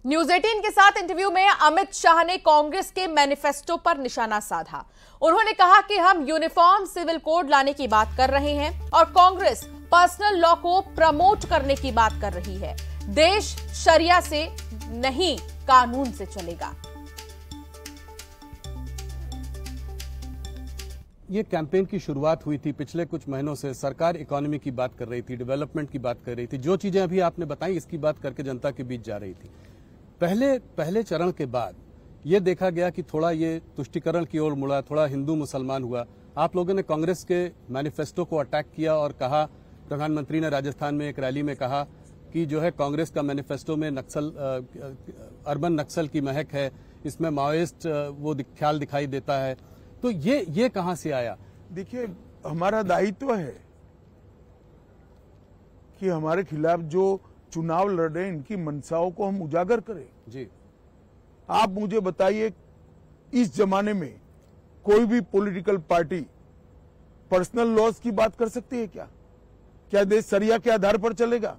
News 18 के साथ interview में अमित शाह ने कांग्रेस के मैनिफेस्टो पर निशाना साधा। उन्होंने कहा कि हम यूनिफॉर्म सिविल कोड लाने की बात कर रहे हैं और कांग्रेस पर्सनल लॉ को प्रमोट करने की बात कर रही है। देश शरिया से नहीं, कानून से चलेगा। ये कैंपेन की शुरुआत हुई थी पिछले कुछ महीनों से। सरकार इकोनॉमी की बात कर रही थी, डेवलपमेंट की बात कर रही थी। जो चीजें अभी आपने बताई इसकी बात करके जनता के बीच जा रही थी। पहले चरण के बाद ये देखा गया कि थोड़ा ये तुष्टीकरण की ओर मुड़ा, थोड़ा हिंदू मुसलमान हुआ। आप लोगों ने कांग्रेस के मैनिफेस्टो को अटैक किया और कहा, प्रधानमंत्री ने राजस्थान में एक रैली में कहा कि जो है कांग्रेस का मैनिफेस्टो में अर्बन नक्सल की महक है, इसमें माओइस्ट वो ख्याल दिखाई देता है। तो ये कहां से आया? देखिए, हमारा दायित्व है कि हमारे खिलाफ जो चुनाव लड़ रहे हैं इनकी मंशाओं को हम उजागर करें। जी, आप मुझे बताइए, इस जमाने में कोई भी पॉलिटिकल पार्टी पर्सनल लॉस की बात कर सकती है क्या? क्या देश शरिया के आधार पर चलेगा?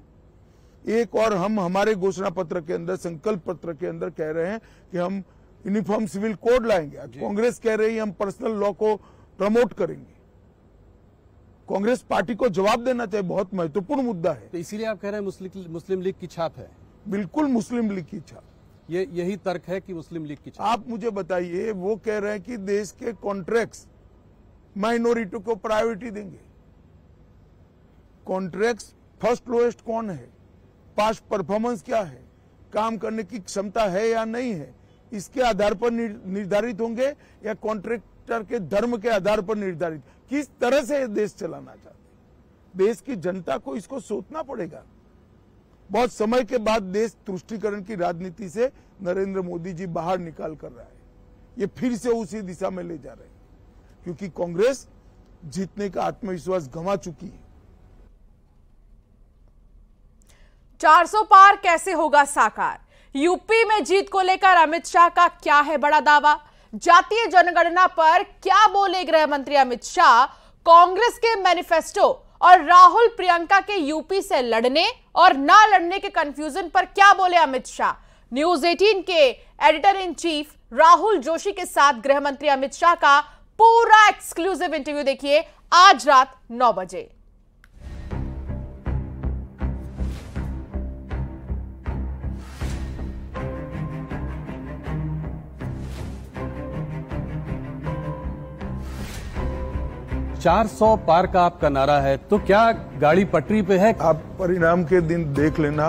एक और हम हमारे घोषणा पत्र के अंदर, संकल्प पत्र के अंदर कह रहे हैं कि हम यूनिफॉर्म सिविल कोड लाएंगे। कांग्रेस कह रही है हम पर्सनल लॉ को प्रमोट करेंगे। कांग्रेस पार्टी को जवाब देना चाहिए, बहुत महत्वपूर्ण मुद्दा है। तो इसीलिए आप कह रहे हैं मुस्लिम लीग की छाप है? बिल्कुल मुस्लिम लीग की छाप। यही तर्क है कि मुस्लिम लीग की छाप। आप मुझे बताइए, वो कह रहे हैं कि देश के कॉन्ट्रैक्ट्स माइनॉरिटी को प्रायोरिटी देंगे। कॉन्ट्रैक्ट्स फर्स्ट लोएस्ट कौन है, पास्ट परफॉर्मेंस क्या है, काम करने की क्षमता है या नहीं है, इसके आधार पर निर्धारित होंगे या कॉन्ट्रैक्टर के धर्म के आधार पर निर्धारित? किस तरह से देश चलाना चाहते हैं? देश की जनता को इसको सोचना पड़ेगा। बहुत समय के बाद देश तुष्टीकरण की राजनीति से नरेंद्र मोदी जी बाहर निकाल कर रहा है। ये फिर से उसी दिशा में ले जा रहे हैं, क्योंकि कांग्रेस जीतने का आत्मविश्वास गंवा चुकी है। 400 पार कैसे होगा साकार? यूपी में जीत को लेकर अमित शाह का क्या है बड़ा दावा? जातीय जनगणना पर क्या बोले गृह मंत्री अमित शाह? कांग्रेस के मैनिफेस्टो और राहुल प्रियंका के यूपी से लड़ने और ना लड़ने के कंफ्यूजन पर क्या बोले अमित शाह? न्यूज 18 के editor in chief Rahul Joshi के साथ गृह मंत्री अमित शाह का पूरा एक्सक्लूसिव इंटरव्यू देखिए आज रात 9 बजे। चार 400 पार का आपका नारा है, तो क्या गाड़ी पटरी पे है? आप परिणाम के दिन देख लेना,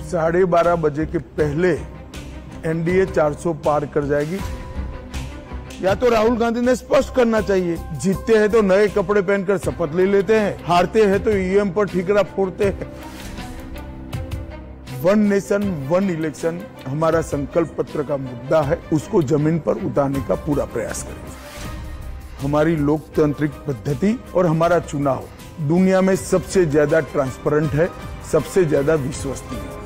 12:30 बजे के पहले एनडीए 400 पार कर जाएगी। या तो राहुल गांधी ने स्पष्ट करना चाहिए, जीतते हैं तो नए कपड़े पहनकर शपथ ले लेते हैं, हारते हैं तो ईवीएम पर ठीकरा फोड़ते हैं। वन नेशन वन इलेक्शन हमारा संकल्प पत्र का मुद्दा है, उसको जमीन पर उतारने का पूरा प्रयास करेंगे। हमारी लोकतांत्रिक पद्धति और हमारा चुनाव दुनिया में सबसे ज्यादा ट्रांसपेरेंट है, सबसे ज्यादा विश्वसनीय है।